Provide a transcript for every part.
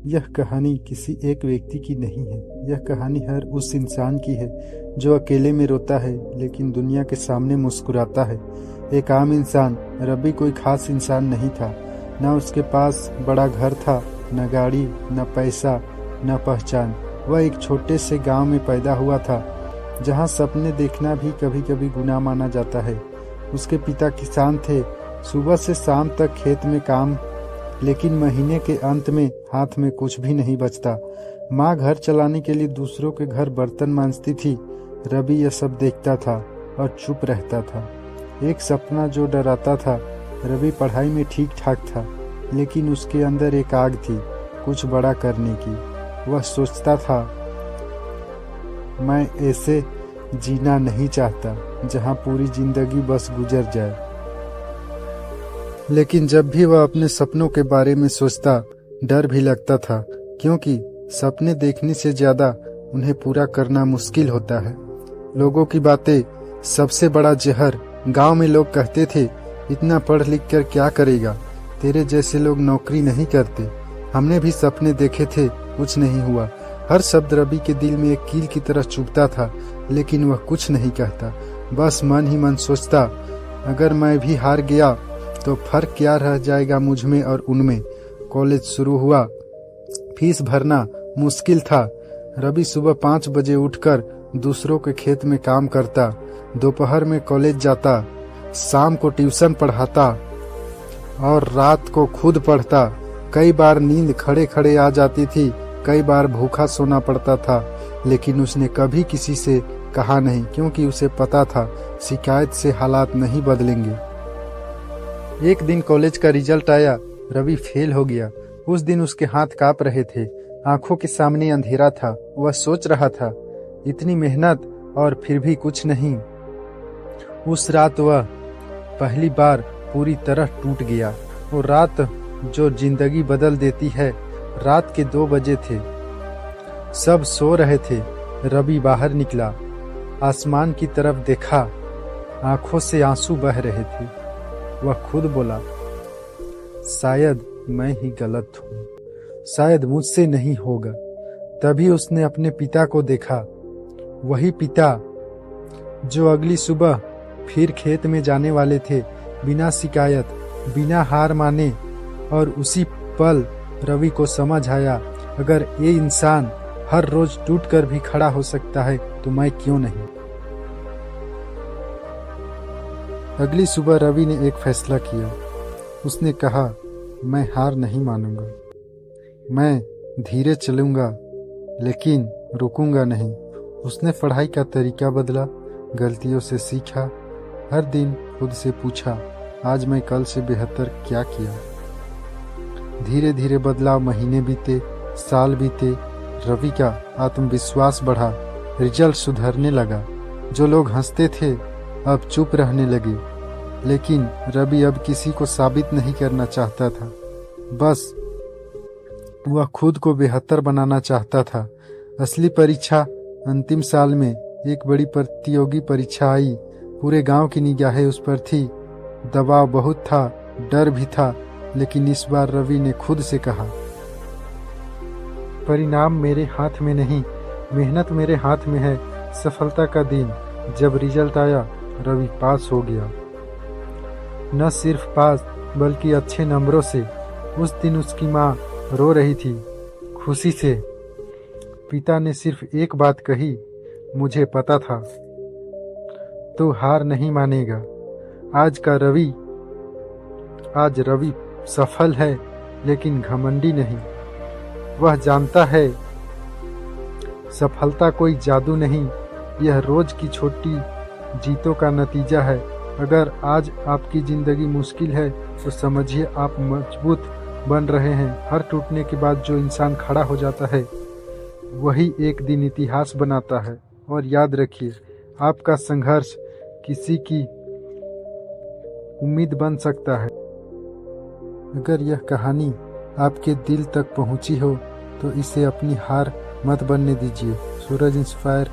यह कहानी किसी एक व्यक्ति की नहीं है। यह कहानी हर उस इंसान की है जो अकेले में रोता है लेकिन दुनिया के सामने मुस्कुराता है। एक आम इंसान रवि कोई खास इंसान नहीं था। न उसके पास बड़ा घर था, न गाड़ी, न पैसा, न पहचान। वह एक छोटे से गांव में पैदा हुआ था जहां सपने देखना भी कभी कभी गुनाह माना जाता है। उसके पिता किसान थे, सुबह से शाम तक खेत में काम, लेकिन महीने के अंत में हाथ में कुछ भी नहीं बचता। माँ घर चलाने के लिए दूसरों के घर बर्तन मांजती थी। रवि यह सब देखता था और चुप रहता था। एक सपना जो डराता था। रवि पढ़ाई में ठीक ठाक था, लेकिन उसके अंदर एक आग थी कुछ बड़ा करने की। वह सोचता था, मैं ऐसे जीना नहीं चाहता जहां पूरी जिंदगी बस गुजर जाए। लेकिन जब भी वह अपने सपनों के बारे में सोचता, डर भी लगता था, क्योंकि सपने देखने से ज्यादा उन्हें पूरा करना मुश्किल होता है। लोगों की बातें सबसे बड़ा जहर। गांव में लोग कहते थे, इतना पढ़ लिख कर क्या करेगा, तेरे जैसे लोग नौकरी नहीं करते। हमने भी सपने देखे थे, कुछ नहीं हुआ। हर शब्द रवि के दिल में एक कील की तरह चुभता था, लेकिन वह कुछ नहीं कहता। बस मन ही मन सोचता, अगर मैं भी हार गया तो फर्क क्या रह जाएगा मुझ में और उनमें। कॉलेज शुरू हुआ। फीस भरना मुश्किल था। रवि सुबह 5 बजे उठकर दूसरों के खेत में काम करता, दोपहर में कॉलेज जाता, शाम को ट्यूशन पढ़ाता और रात को खुद पढ़ता। कई बार नींद खड़े खड़े आ जाती थी, कई बार भूखा सोना पड़ता था, लेकिन उसने कभी किसी से कहा नहीं, क्योंकि उसे पता था शिकायत से हालात नहीं बदलेंगे। एक दिन कॉलेज का रिजल्ट आया। रवि फेल हो गया। उस दिन उसके हाथ कांप रहे थे, आंखों के सामने अंधेरा था। वह सोच रहा था, इतनी मेहनत और फिर भी कुछ नहीं। उस रात वह पहली बार पूरी तरह टूट गया। वो रात जो जिंदगी बदल देती है। रात के 2 बजे थे, सब सो रहे थे। रवि बाहर निकला, आसमान की तरफ देखा, आंखों से आंसू बह रहे थे। वह खुद बोला, शायद मैं ही गलत हूँ, शायद मुझसे नहीं होगा। तभी उसने अपने पिता को देखा, वही पिता जो अगली सुबह फिर खेत में जाने वाले थे, बिना शिकायत, बिना हार माने। और उसी पल रवि को समझ आया, अगर ये इंसान हर रोज टूट कर भी खड़ा हो सकता है तो मैं क्यों नहीं। अगली सुबह रवि ने एक फैसला किया। उसने कहा, मैं हार नहीं मानूंगा, मैं धीरे चलूंगा लेकिन रुकूंगा नहीं। उसने पढ़ाई का तरीका बदला, गलतियों से सीखा, हर दिन खुद से पूछा, आज मैं कल से बेहतर क्या किया। धीरे धीरे बदलाव, महीने बीते, साल बीते। रवि का आत्मविश्वास बढ़ा, रिजल्ट सुधरने लगा। जो लोग हंसते थे अब चुप रहने लगे। लेकिन रवि अब किसी को साबित नहीं करना चाहता था, बस वह खुद को बेहतर बनाना चाहता था। असली परीक्षा अंतिम साल में एक बड़ी प्रतियोगी परीक्षा आई। पूरे गांव की निगाहें उस पर थी। दबाव बहुत था, डर भी था, लेकिन इस बार रवि ने खुद से कहा, परिणाम मेरे हाथ में नहीं, मेहनत मेरे हाथ में है। सफलता का दिन जब रिजल्ट आया, रवि पास हो गया। न सिर्फ पास बल्कि अच्छे नंबरों से। उस दिन उसकी माँ रो रही थी खुशी से। पिता ने सिर्फ एक बात कही, मुझे पता था तू हार नहीं मानेगा। आज रवि सफल है, लेकिन घमंडी नहीं। वह जानता है सफलता कोई जादू नहीं, यह रोज की छोटी जीतों का नतीजा है। अगर आज आपकी जिंदगी मुश्किल है तो समझिए आप मजबूत बन रहे हैं। हर टूटने के बाद जो इंसान खड़ा हो जाता है, वही एक दिन इतिहास बनाता है। और याद रखिए, आपका संघर्ष किसी की उम्मीद बन सकता है। अगर यह कहानी आपके दिल तक पहुंची हो तो इसे अपनी हार मत बनने दीजिए। सूरज इंस्पायर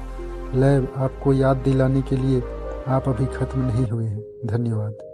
लैब आपको याद दिलाने के लिए आप अभी खत्म नहीं हुए हैं। धन्यवाद।